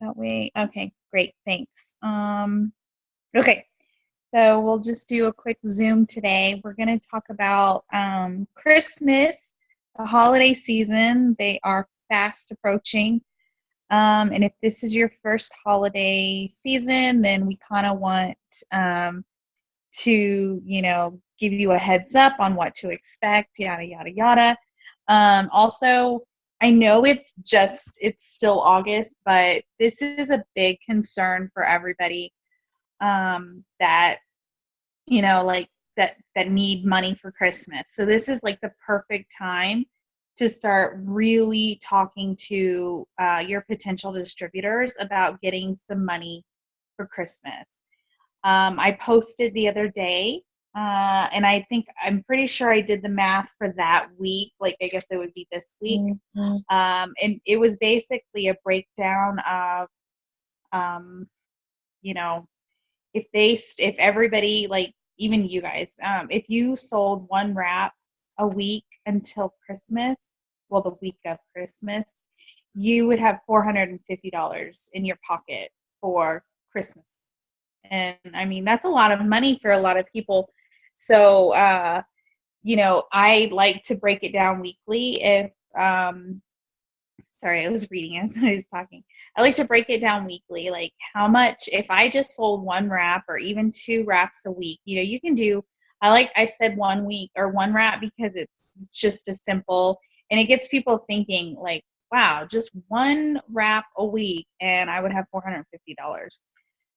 that way. Okay, great. Thanks. Okay. So we'll just do a quick Zoom today. We're going to talk about Christmas, the holiday season. They are fast approaching. And if this is your first holiday season, then we kind of want to, give you a heads up on what to expect, yada, yada, yada. Also, I know it's still August, but this is a big concern for everybody that, that need money for Christmas. So this is like the perfect time to start really talking to your potential distributors about getting some money for Christmas. I posted the other day, and I'm pretty sure I did the math for that week. Like, I guess it would be this week. Mm-hmm. And it was basically a breakdown of, if everybody, like even you guys, if you sold one wrap a week until Christmas, well, the week of Christmas, you would have $450 in your pocket for Christmas. And I mean, that's a lot of money for a lot of people. So, I like to break it down weekly. Sorry, I was reading as I was talking. I like to break it down weekly, like how much, if I just sold one wrap or even 2 wraps a week, you can do, I said 1 week or 1 wrap because it's just as simple, and it gets people thinking like, wow, just 1 wrap a week and I would have $450.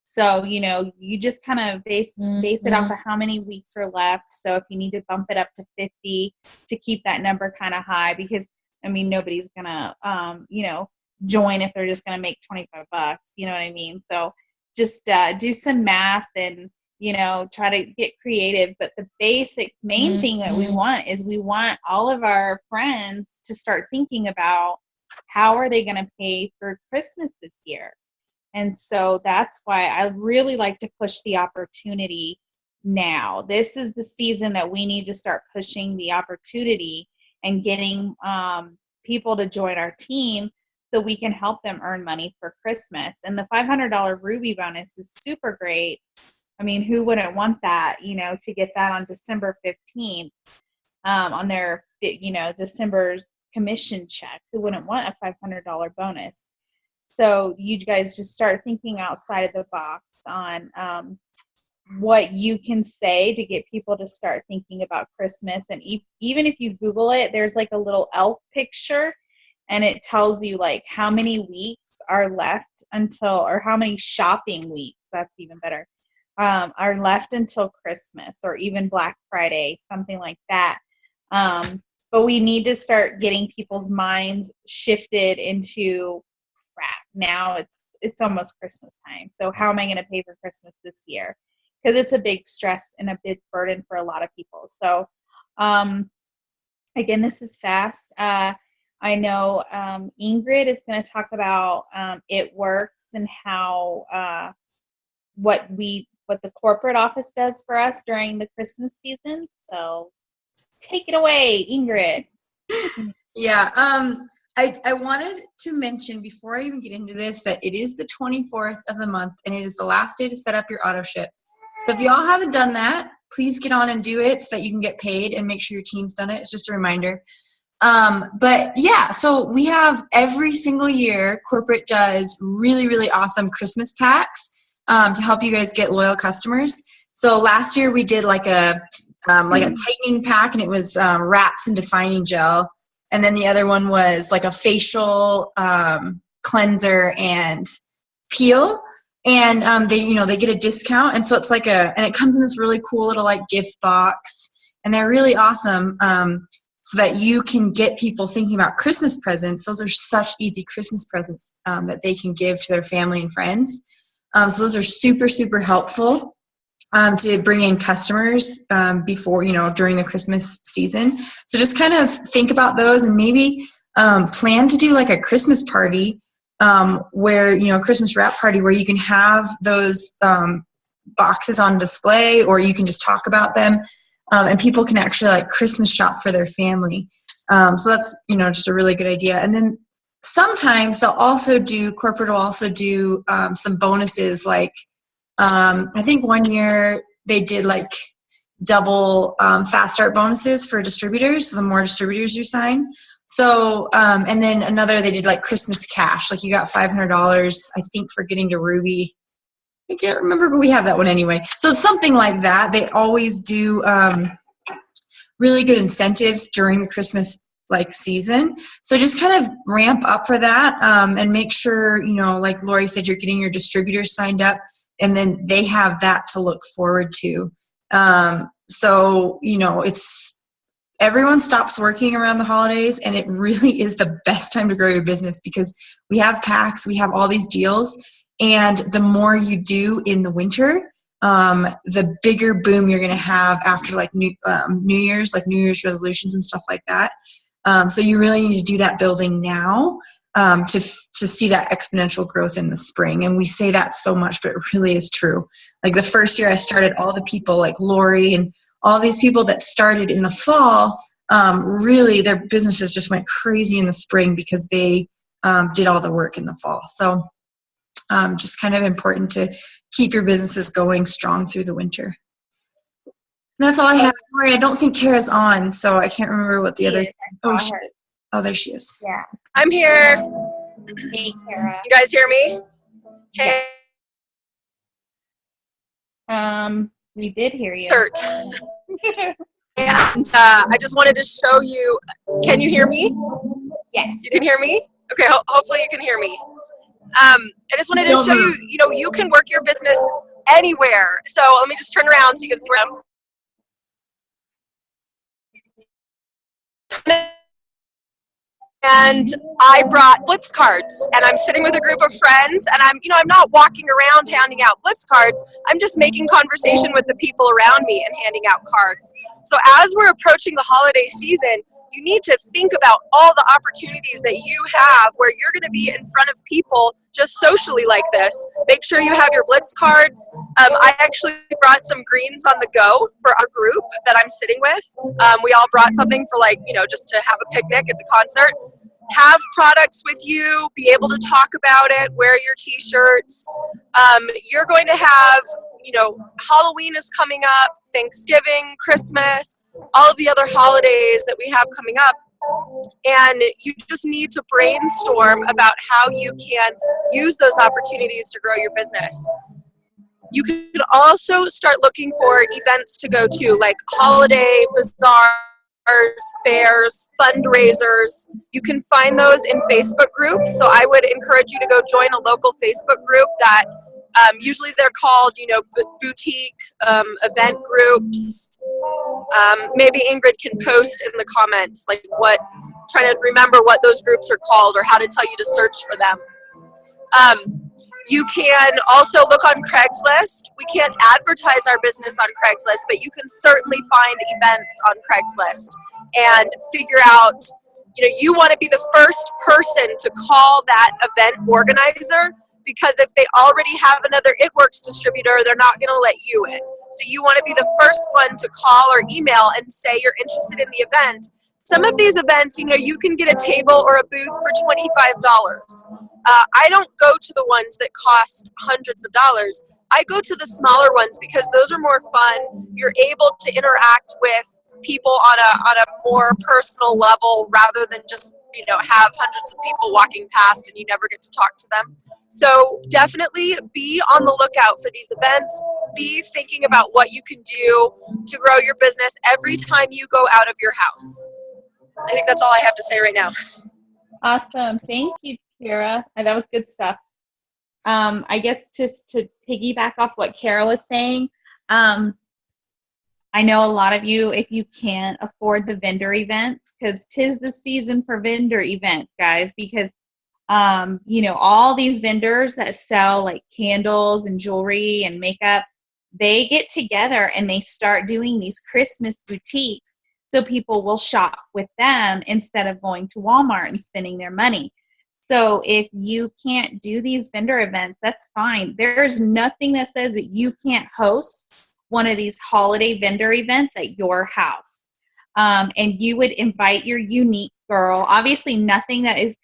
So, you just kind of base it off of how many weeks are left. So if you need to bump it up to 50 to keep that number kind of high, because I mean, nobody's gonna, join if they're just gonna make $25. You know what I mean? So just do some math and, try to get creative. But the basic main thing that we want is we want all of our friends to start thinking about how are they gonna pay for Christmas this year. And so that's why I really like to push the opportunity now. This is the season that we need to start pushing the opportunity and getting people to join our team so we can help them earn money for Christmas. And the $500 Ruby bonus is super great. I mean, who wouldn't want that, to get that on December 15th on their, December's commission check? Who wouldn't want a $500 bonus? So you guys just start thinking outside of the box on what you can say to get people to start thinking about Christmas. And even if you Google it, there's like a little elf picture, and it tells you like how many weeks are left until, or how many shopping weeks, that's even better, are left until Christmas or even Black Friday, something like that. But we need to start getting people's minds shifted into crap. Now it's almost Christmas time. So how am I going to pay for Christmas this year? Because it's a big stress and a big burden for a lot of people. So, again, this is fast. I know Ingrid is going to talk about It Works and how what the corporate office does for us during the Christmas season. So, take it away, Ingrid. Yeah. I wanted to mention before I even get into this that it is the 24th of the month, and it is the last day to set up your auto ship. So if y'all haven't done that, please get on and do it so that you can get paid and make sure your team's done it. It's just a reminder. But yeah, so we have every single year, corporate does really, really awesome Christmas packs to help you guys get loyal customers. So last year we did like a tightening pack, and it was wraps and defining gel. And then the other one was like a facial cleanser and peel. And they get a discount. And so it's like and it comes in this really cool little like gift box. And they're really awesome so that you can get people thinking about Christmas presents. Those are such easy Christmas presents that they can give to their family and friends. So those are super, super helpful to bring in customers before, during the Christmas season. So just kind of think about those, and maybe plan to do like a Christmas party where, a Christmas wrap party where you can have those boxes on display, or you can just talk about them, and people can actually like Christmas shop for their family. So that's, just a really good idea. And then sometimes corporate will also do some bonuses. Like I think one year they did like double fast start bonuses for distributors. So the more distributors you sign. So, and then another, they did like Christmas cash. Like you got $500, I think, for getting to Ruby. I can't remember, but we have that one anyway. So it's something like that. They always do really good incentives during the Christmas like season. So just kind of ramp up for that and make sure, you know, like Lori said, you're getting your distributors signed up, and then they have that to look forward to. So, you know, everyone stops working around the holidays, and it really is the best time to grow your business because we have packs, we have all these deals, and the more you do in the winter, the bigger boom you're going to have after like New Year's resolutions and stuff like that. So you really need to do that building now to see that exponential growth in the spring. And we say that so much, but it really is true. Like the first year I started, all the people like Lori and all these people that started in the fall, really their businesses just went crazy in the spring because they did all the work in the fall. So just kind of important to keep your businesses going strong through the winter. And that's all I have. Lori, I don't think Kara's on, so I can't remember what the other. Oh, there she is. Yeah. I'm here. Hey, Kara. You guys hear me? Okay. Yes. We did hear you. And I just wanted to show you. Can you hear me? Yes. You can hear me? Okay. Hopefully you can hear me. I just wanted to show you. You know, you can work your business anywhere. So let me just turn around so you can see where I'm. And I brought Blitz cards, and I'm sitting with a group of friends, and I'm not walking around handing out Blitz cards. I'm just making conversation with the people around me and handing out cards. So as we're approaching the holiday season, you need to think about all the opportunities that you have where you're going to be in front of people just socially like this. Make sure you have your Blitz cards. I actually brought some greens on the go for our group that I'm sitting with. We all brought something for just to have a picnic at the concert. Have products with you, be able to talk about it, wear your t-shirts. You're going to have, Halloween is coming up, Thanksgiving, Christmas, all of the other holidays that we have coming up. And you just need to brainstorm about how you can use those opportunities to grow your business. You can also start looking for events to go to, like holiday bazaars, fairs, fundraisers. You can find those in Facebook groups. So I would encourage you to go join a local Facebook group that usually they're called, boutique event groups. Maybe Ingrid can post in the comments, trying to remember what those groups are called or how to tell you to search for them. You can also look on Craigslist. We can't advertise our business on Craigslist, but you can certainly find events on Craigslist and figure out, you want to be the first person to call that event organizer, because if they already have another It Works distributor, they're not going to let you in. So you want to be the first one to call or email and say you're interested in the event. Some of these events, you can get a table or a booth for $25. I don't go to the ones that cost hundreds of dollars. I go to the smaller ones because those are more fun. You're able to interact with people on a more personal level rather than just, have hundreds of people walking past and you never get to talk to them. So definitely be on the lookout for these events. Be thinking about what you can do to grow your business every time you go out of your house. I think that's all I have to say right now. Awesome. Thank you, Kara. That was good stuff. I guess just to piggyback off what Kara was saying, I know a lot of you, if you can't afford the vendor events, because 'tis the season for vendor events, guys, because all these vendors that sell like candles and jewelry and makeup, they get together and they start doing these Christmas boutiques. So people will shop with them instead of going to Walmart and spending their money. So if you can't do these vendor events, that's fine. There's nothing that says that you can't host one of these holiday vendor events at your house. And you would invite your unique girl. Obviously, nothing that is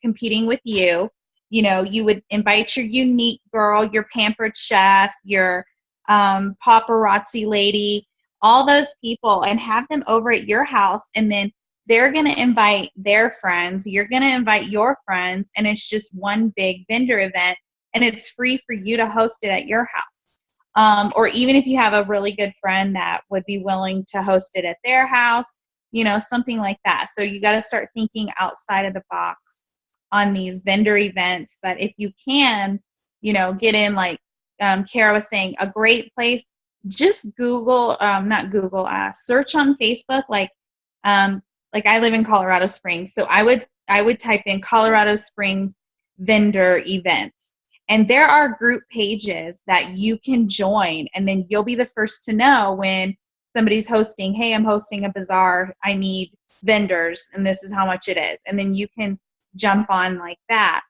competing with you. You know, you would invite your unique girl, your pampered chef, your paparazzi lady, all those people, and have them over at your house. And then they're going to invite their friends. You're going to invite your friends. And it's just one big vendor event. And it's free for you to host it at your house. Or even if you have a really good friend that would be willing to host it at their house, you know, something like that. So you got to start thinking outside of the box on these vendor events. But if you can, you know, get in, like Kara was saying, a great place, just Google, search on Facebook. Like I live in Colorado Springs. So I would type in Colorado Springs vendor events. And there are group pages that you can join. And then you'll be the first to know when somebody's hosting, hey, I'm hosting a bazaar. I need vendors and this is how much it is. And then you can jump on like that.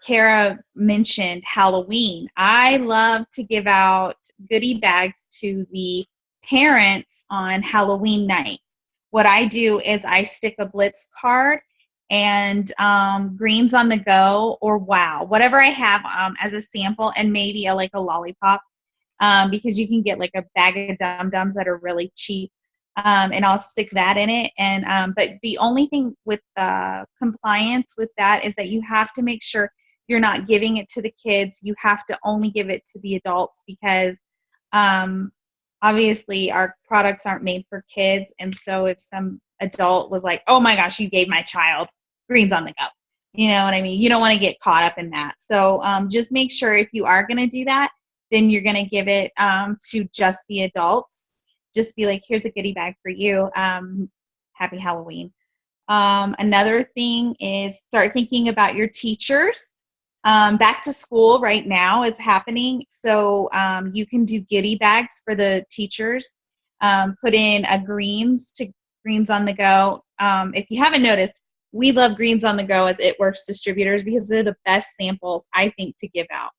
Kara mentioned Halloween. I love to give out goodie bags to the parents on Halloween night. What I do is I stick a Blitz card and Greens on the Go or Wow, whatever I have as a sample, and maybe a lollipop, because you can get like a bag of Dum-Dums that are really cheap. And I'll stick that in it. And but the only thing with compliance with that is that you have to make sure you're not giving it to the kids. You have to only give it to the adults, because obviously our products aren't made for kids. And so if some adult was like, oh my gosh, you gave my child Greens on the Go, you know what I mean? You don't want to get caught up in that. So just make sure if you are going to do that, then you're going to give it to just the adults. Just be like, here's a goodie bag for you. Happy Halloween. Another thing is start thinking about your teachers. Back to school right now is happening. So you can do goodie bags for the teachers. Put in a Greens on the Go. If you haven't noticed, we love Greens on the Go as It Works distributors because they're the best samples, I think, to give out.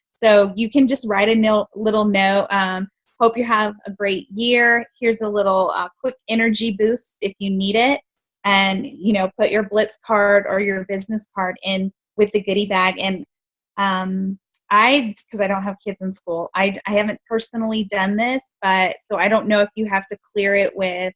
So you can just write a little note. Hope you have a great year. Here's a little quick energy boost if you need it. And, you know, put your Blitz card or your business card in with the goodie bag. And because I don't have kids in school, I haven't personally done this, but so I don't know if you have to clear it with,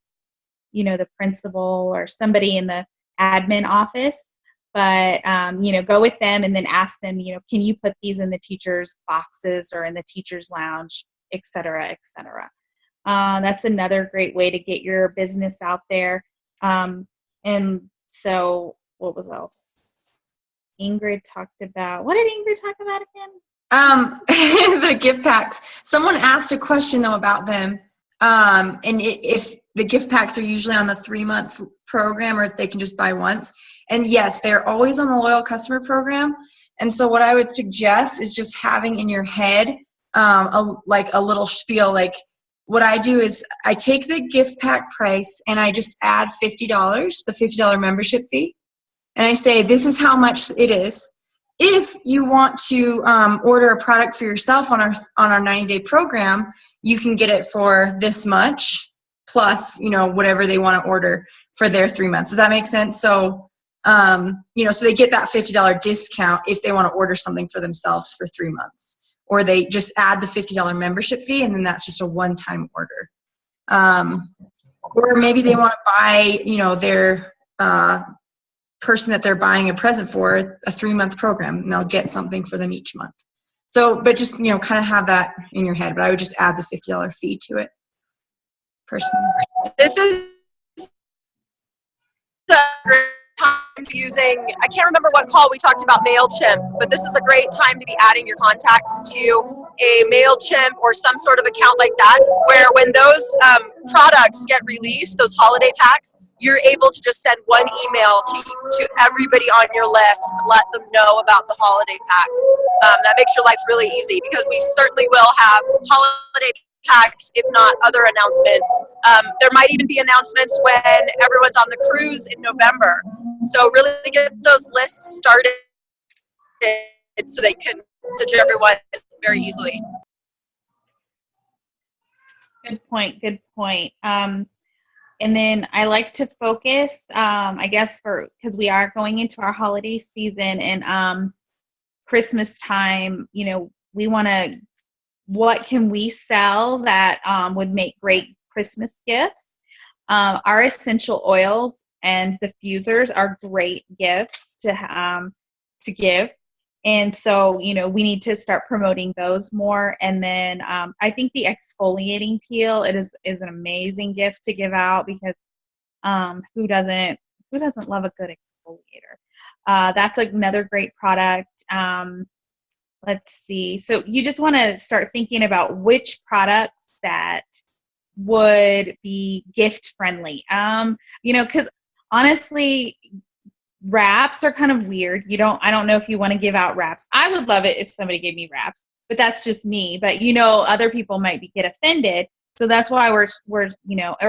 you know, the principal or somebody in the admin office. But, you know, go with them and then ask them, you know, can you put these in the teachers' boxes or in the teachers' lounge, et cetera, et cetera. That's another great way to get your business out there. And so what was else? Ingrid talked about, what did Ingrid talk about again? The gift packs. Someone asked a question though about them. And if the gift packs are usually on the 3-month program or if they can just buy once. And yes, they're always on the loyal customer program. And so what I would suggest is just having in your head a little spiel. Like what I do is I take the gift pack price and I just add $50, the $50 membership fee. And I say, this is how much it is. If you want to order a product for yourself on our 90-day program, you can get it for this much plus, you know, whatever they want to order for their 3 months. Does that make sense? So, you know, so they get that $50 discount if they want to order something for themselves for 3 months, or they just add the $50 membership fee and then that's just a one-time order. Or maybe they want to buy, you know, their person that they're buying a present for a 3-month program, and they'll get something for them each month. So, but just, you know, kind of have that in your head, but I would just add the $50 fee to it personally. This is a great time to using, I can't remember what call we talked about MailChimp, but this is a great time to be adding your contacts to a MailChimp or some sort of account like that, where when those products get released, those holiday packs, you're able to just send one email to everybody on your list and let them know about the holiday pack. That makes your life really easy, because we certainly will have holiday packs, if not other announcements. There might even be announcements when everyone's on the cruise in November. So really get those lists started so they can message everyone very easily. Good point. And then I like to focus, I guess, because we are going into our holiday season and Christmas time, we want to, what can we sell that would make great Christmas gifts? Our essential oils and diffusers are great gifts to give. And so, we need to start promoting those more. And then I think the exfoliating peel, it is an amazing gift to give out because who doesn't love a good exfoliator? That's another great product. Let's see. So you just want to start thinking about which products that would be gift friendly. Because honestly, wraps are kind of weird. I don't know if you want to give out wraps. I would love it if somebody gave me wraps, but that's just me. But other people might get offended. So that's why we're or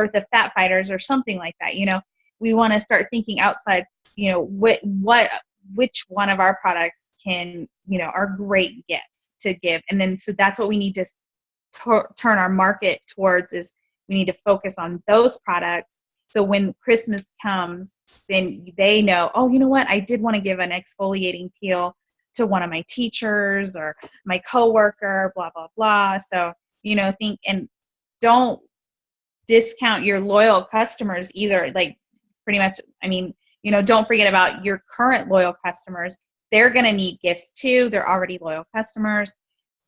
the fat fighters or something like that. We want to start thinking outside, which one of our products can, are great gifts to give. And then, so that's what we need to turn our market towards, is we need to focus on those products. So when Christmas comes, then they know, oh, you know what? I did want to give an exfoliating peel to one of my teachers or my coworker, blah, blah, blah. So, think, and don't discount your loyal customers either. Like pretty much, don't forget about your current loyal customers. They're going to need gifts too. They're already loyal customers.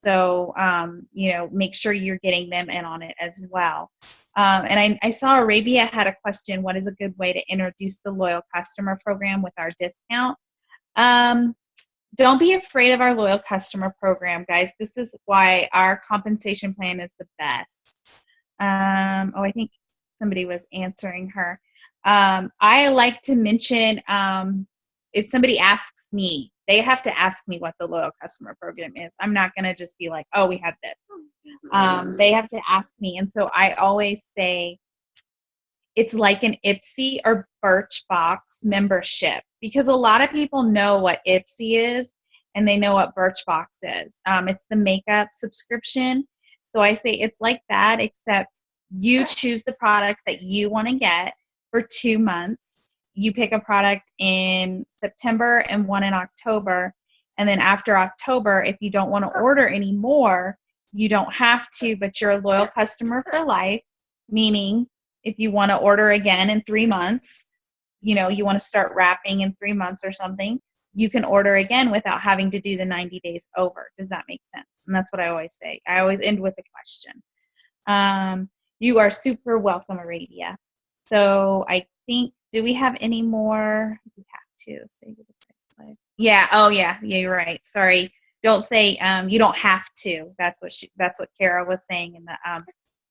So, make sure you're getting them in on it as well. And I saw Arabia had a question, what is a good way to introduce the loyal customer program with our discount? Don't be afraid of our loyal customer program, guys. This is why our compensation plan is the best. I think somebody was answering her. I like to mention, if somebody asks me, they have to ask me what the loyal customer program is. I'm not going to just be like, oh, we have this. They have to ask me. And so I always say it's like an Ipsy or Birchbox membership, because a lot of people know what Ipsy is and they know what Birchbox is. It's the makeup subscription. So I say it's like that, except you choose the products that you want to get for 2 months. You pick a product in September and one in October. And then after October, if you don't want to order anymore, you don't have to, but you're a loyal customer for life, meaning if you want to order again in 3 months, you want to start wrapping in 3 months or something, you can order again without having to do the 90 days over. Does that make sense? And that's what I always say. I always end with a question. You are super welcome, Arabia. So I think, do we have any more? We have to say the price live. Yeah. Oh, yeah. Yeah, you're right. Sorry. Don't say you don't have to. That's what Kara was saying in the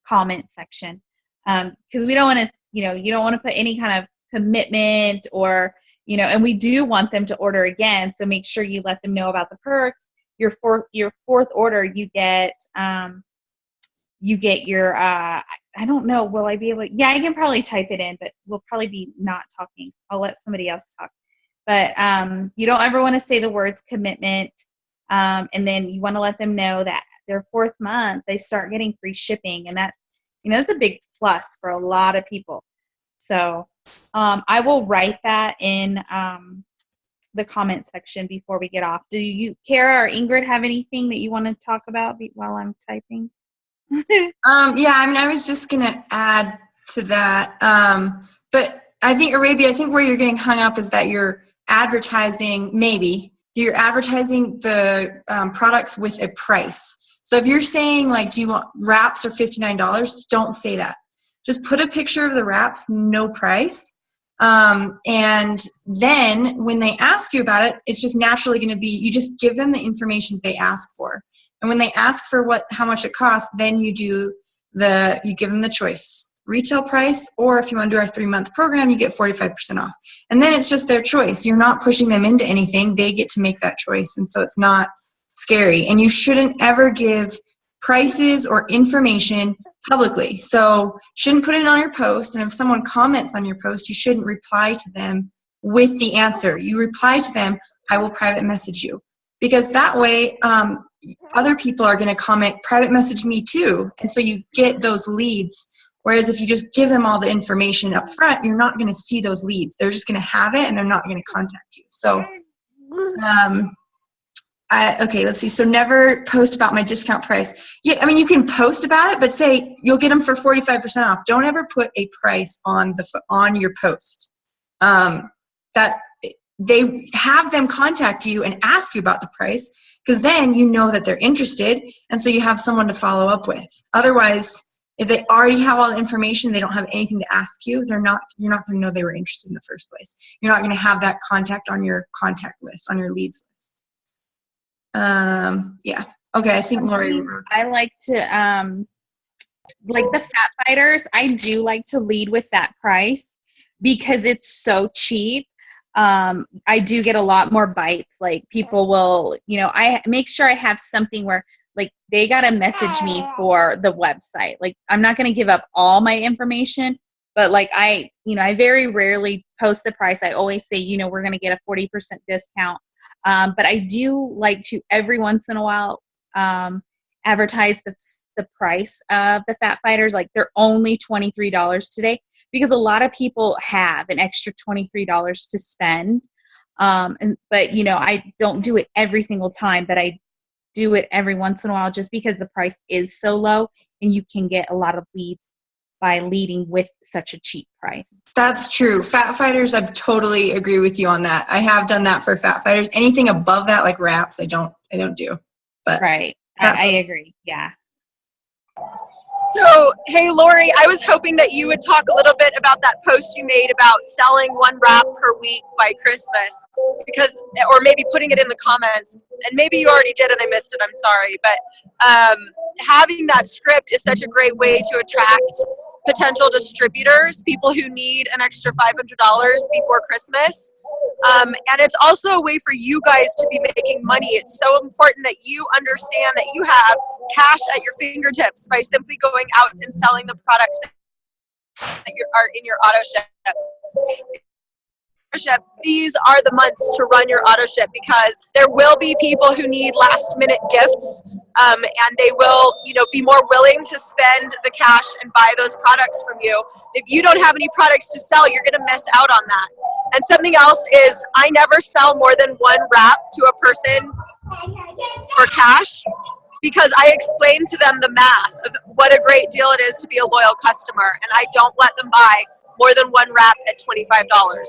comment section. Because we don't want to, you don't want to put any kind of commitment or, and we do want them to order again. So make sure you let them know about the perks. Your fourth order, you get your I don't know, will I be able to, yeah, I can probably type it in, but we'll probably be not talking. I'll let somebody else talk. But you don't ever want to say the words commitment, and then you want to let them know that their 4th month they start getting free shipping, and that, that's a big plus for a lot of people. So I will write that in the comment section before we get off. Do you, Kara or Ingrid, have anything that you want to talk about while I'm typing? Yeah, I was just going to add to that. But I think, Arabia, I think where you're getting hung up is that you're advertising, you're advertising the products with a price. So if you're saying, like, do you want wraps are $59, don't say that. Just put a picture of the wraps, no price. And then when they ask you about it, it's just naturally going to be, you just give them the information they ask for. And when they ask for how much it costs, then you give them the choice, retail price, or if you want to do our 3-month program, you get 45% off. And then it's just their choice. You're not pushing them into anything. They get to make that choice. And so it's not scary. And you shouldn't ever give prices or information publicly. So shouldn't put it on your post. And if someone comments on your post, you shouldn't reply to them with the answer. You reply to them, I will private message you. Because that way, other people are going to comment, private message me too. And so you get those leads Whereas if you just give them all the information up front, you're not going to see those leads. They're just going to have it and they're not going to contact you. So, okay, let's see. So never post about my discount price. Yeah, I mean, you can post about it, but say you'll get them for 45% off. Don't ever put a price on your post. That they have them contact you and ask you about the price, because then you know that they're interested, and so you have someone to follow up with. Otherwise, if they already have all the information, they don't have anything to ask you, you're not going to know they were interested in the first place. You're not going to have that contact on your contact list, on your leads list. Yeah. Okay, I think Lori. I like to, like the Fat Fighters, I do like to lead with that price because it's so cheap. I do get a lot more bites. Like people will, I make sure I have something where like they got to message me for the website. Like I'm not going to give up all my information, but like I very rarely post a price. I always say, we're going to get a 40% discount. But I do like to every once in a while advertise the price of the Fat Fighters. Like they're only $23 today because a lot of people have an extra $23 to spend. But I don't do it every single time, but I do it every once in a while just because the price is so low and you can get a lot of leads by leading with such a cheap price. That's true. Fat Fighters, I totally agree with you on that. I have done that for Fat Fighters. Anything above that, like wraps, I don't do. But right. I agree. Yeah. So, hey, Lori, I was hoping that you would talk a little bit about that post you made about selling one wrap per week by Christmas, or maybe putting it in the comments, and maybe you already did and I missed it, I'm sorry, but having that script is such a great way to attract potential distributors, people who need an extra $500 before Christmas. And it's also a way for you guys to be making money. It's so important that you understand that you have cash at your fingertips by simply going out and selling the products that are in your auto ship. These are the months to run your auto ship because there will be people who need last minute gifts, and they will, be more willing to spend the cash and buy those products from you. If you don't have any products to sell, you're going to miss out on that. And something else is I never sell more than one wrap to a person for cash because I explain to them the math of what a great deal it is to be a loyal customer, and I don't let them buy more than one wrap at $25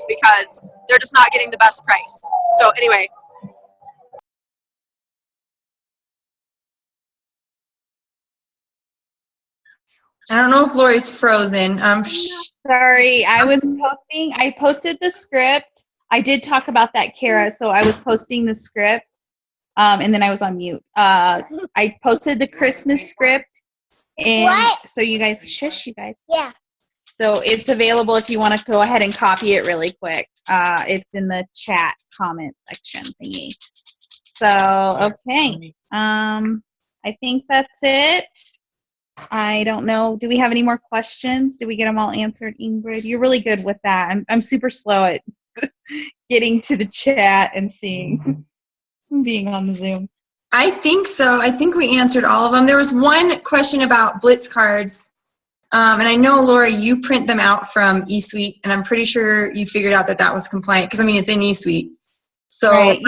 because they're just not getting the best price. So anyway. I don't know if Lori's frozen. Sorry, I posted the script. I did talk about that, Kara, so I was posting the script, and then I was on mute. I posted the Christmas script, and so you guys, shush, you guys. Yeah. So it's available if you want to go ahead and copy it really quick. It's in the chat comment section thingy. So, okay. I think that's it. I don't know. Do we have any more questions? Did we get them all answered, Ingrid? You're really good with that. I'm super slow at getting to the chat and being on the Zoom. I think so. I think we answered all of them. There was one question about Blitz cards. And I know, Laura, you print them out from eSuite, and I'm pretty sure you figured out that was compliant because, it's in eSuite. So right.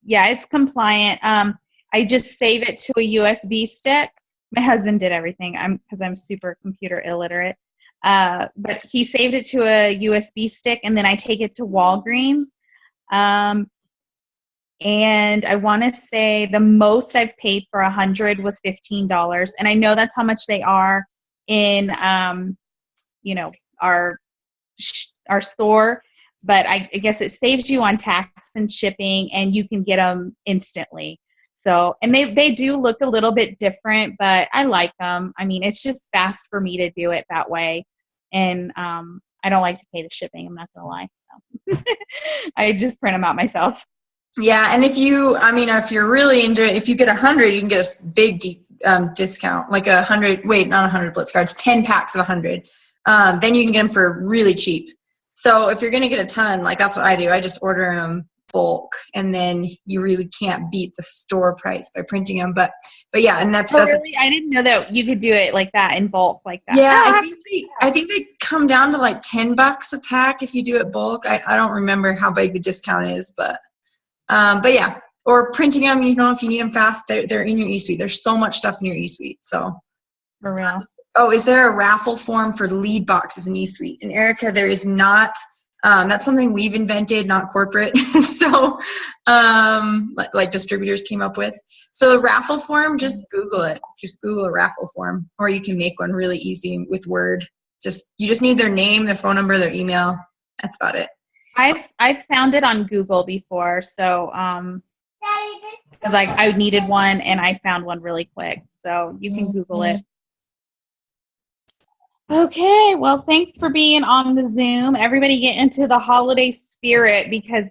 Yeah, it's compliant. I just save it to a USB stick. My husband did everything because I'm super computer illiterate. But he saved it to a USB stick, and then I take it to Walgreens. And I want to say the most I've paid for 100 was $15. And I know that's how much they are in our store, but I guess it saves you on tax and shipping, and you can get them instantly. So, and they do look a little bit different, but I like them. It's just fast for me to do it that way, and I don't like to pay the shipping, I'm not gonna lie, so I just print them out myself. Yeah, and if you're really into it, if you get 100, you can get a big discount, like 100, not 100 Blitz cards, 10 packs of 100. Then you can get them for really cheap. So if you're going to get a ton, like that's what I do. I just order them bulk, and then you really can't beat the store price by printing them. But yeah, and that's really, I didn't know that you could do it like that in bulk like that. Yeah, Oh, I think they come down to like $10 a pack if you do it bulk. I don't remember how big the discount is, but yeah. Or printing them, you know, if you need them fast, they're in your eSuite. There's so much stuff in your eSuite. So for real. Oh, is there a raffle form for lead boxes in eSuite? And Erica, there is not. That's something we've invented, not corporate. So, like distributors came up with. So the raffle form, just Google it. Just Google a raffle form, or you can make one really easy with Word. You just need their name, their phone number, their email. That's about it. I've found it on Google before, so because I needed one and I found one really quick, so you can Google it. Okay, well, thanks for being on the Zoom. Everybody get into the holiday spirit because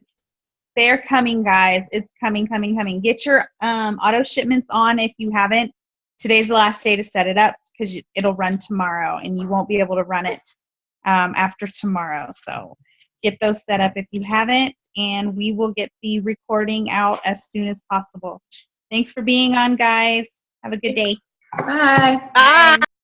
they're coming, guys. It's coming. Get your auto shipments on if you haven't. Today's the last day to set it up because it'll run tomorrow, and you won't be able to run it after tomorrow. So get those set up if you haven't, and we will get the recording out as soon as possible. Thanks for being on, guys. Have a good day. Bye. Bye.